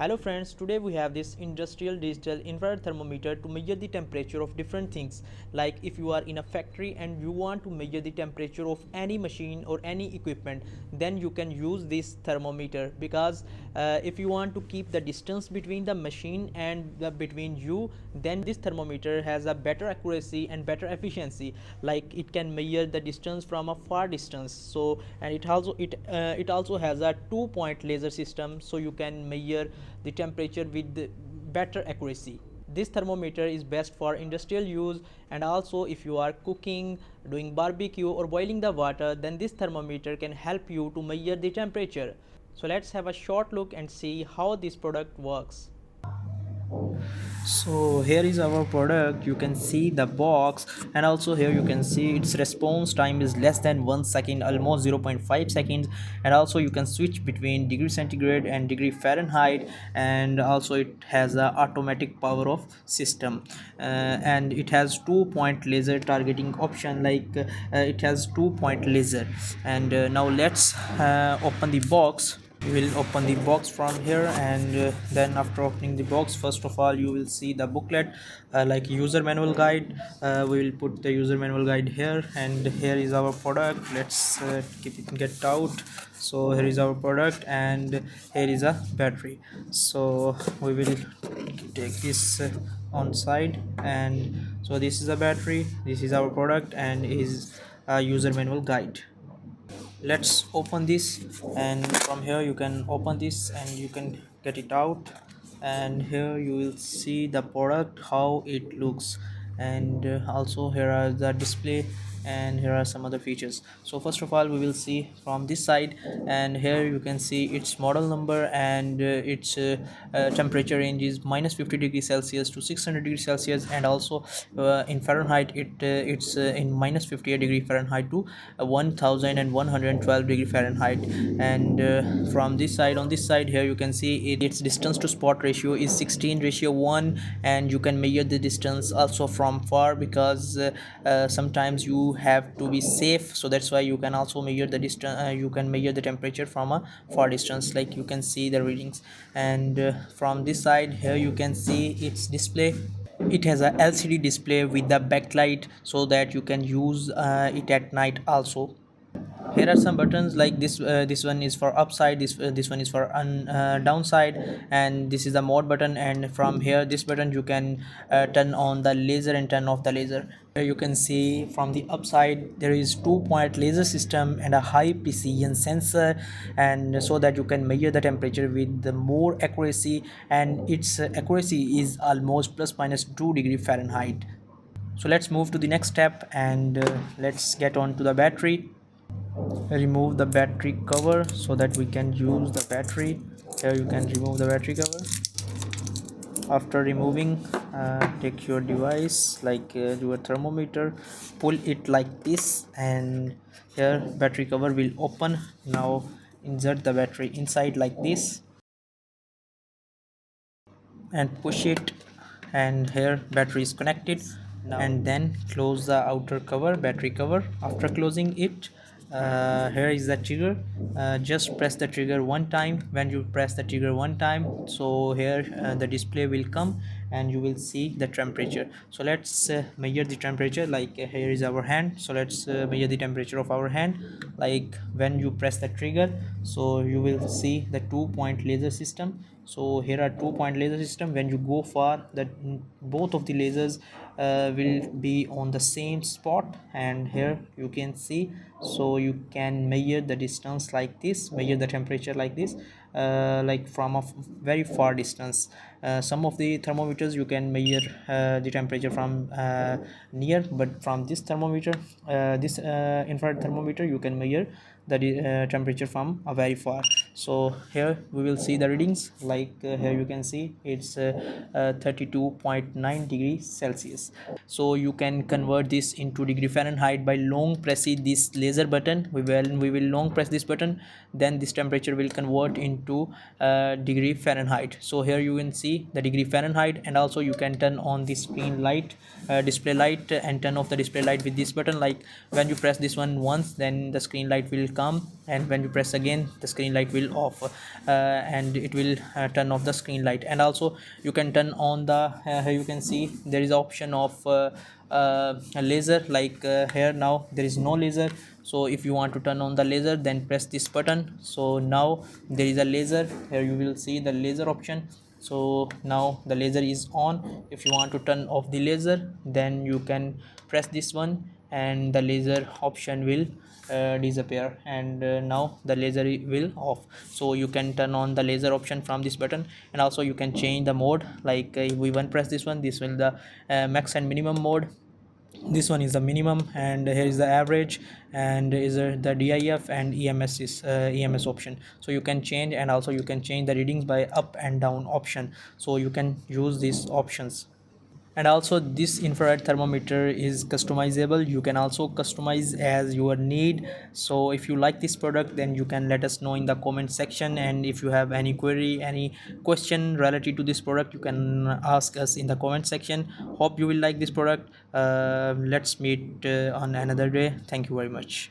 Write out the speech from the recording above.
Hello friends, today we have this industrial digital infrared thermometer to measure the temperature of different things. Like if you are in a factory and you want to measure the temperature of any machine or any equipment, then you can use this thermometer, because if you want to keep the distance between the machine and between you, then this thermometer has a better accuracy and better efficiency. Like it can measure the distance from a far distance. So and it also has a 2-point laser system, so you can measure the temperature with better accuracy. This thermometer is best for industrial use, and also if you are cooking, doing barbecue or boiling the water, then this thermometer can help you to measure the temperature. So let's have a short look and see how this product works. So here is our product. You can see the box, and also here you can see its response time is less than 1 second, almost 0.5 seconds. And also you can switch between degree centigrade and degree Fahrenheit, and also it has a automatic power off system, and it has 2-point laser targeting option. It has 2-point laser. And now let's open the box. You will open the box from here, and then after opening the box, first of all you will see the booklet, like user manual guide. We will put the user manual guide here, and here is our product. Let's keep it get out. So here is our product, and here is a battery. So we will take this on side, and so this is a battery, this is our product, and is a user manual guide. Let's open this, and from here you can open this and you can get it out, and here you will see the product, how it looks. And also here are the display, and here are some other features. So first of all we will see from this side, and here you can see its model number, and its temperature range is -50 degrees Celsius to 600 degrees Celsius, and also in Fahrenheit it's in -58 degree Fahrenheit to 1112 degree Fahrenheit. And from this side, on this side here you can see its distance to spot ratio is 16:1, and you can measure the distance also from far, because sometimes you have to be safe, so that's why you can also measure the distance. You can measure the temperature from a far distance, like you can see the readings. And from this side here you can see its display. It has a LCD display with the backlight, so that you can use it at night also. Here are some buttons, like this one is for upside, this one is for downside, and this is the mode button. And from here, this button you can turn on the laser and turn off the laser. Here you can see from the upside there is 2-point laser system and a high precision sensor, and so that you can measure the temperature with the more accuracy, and its accuracy is almost ±2 degree Fahrenheit. So let's move to the next step, and let's get on to the battery. Remove the battery cover so that we can use the battery. Here you can remove the battery cover. After removing, take your device, like your thermometer, pull it like this, and here battery cover will open. Now insert the battery inside like this and push it, and here battery is connected. And then close the outer cover, battery cover. After closing it, here is the trigger. Just press the trigger one time. When you press the trigger one time, so here the display will come, and you will see the temperature. So let's measure the temperature. Like here is our hand, so let's measure the temperature of our hand. Like when you press the trigger, so you will see the 2-point laser system. So here are 2-point laser system. When you go far, that both of the lasers will be on the same spot, and here you can see. So you can measure the distance like this, measure the temperature like this, like from a very far distance. Some of the thermometers you can measure the temperature from near, but from this thermometer, this infrared thermometer, you can measure the temperature from a very far. So here we will see the readings. Like here you can see it's 32.9 degrees Celsius. So you can convert this into degree Fahrenheit by long pressing this laser button. We will long press this button, then this temperature will convert into degree Fahrenheit. So here you can see the degree Fahrenheit, and also you can turn on the screen light, display light, and turn off the display light with this button. Like when you press this one once, then the screen light will come, and when you press again, the screen light will will off, and it will turn off the screen light. And also you can turn on the here you can see there is option of a laser, like here now there is no laser. So if you want to turn on the laser, then press this button. So now there is a laser. Here you will see the laser option. So now the laser is on. If you want to turn off the laser, then you can press this one and the laser option will disappear, and now the laser will off. So you can turn on the laser option from this button. And also you can change the mode, like if we one press this one, this will the max and minimum mode. This one is the minimum, and here is the average, and is the DIF and EMS is EMS option. So you can change, and also you can change the readings by up and down option. So you can use these options. And also this infrared thermometer is customizable. You can also customize as your need. So if you like this product, then you can let us know in the comment section. And if you have any query, any question related to this product, you can ask us in the comment section. Hope you will like this product. Let's meet on another day. Thank you very much.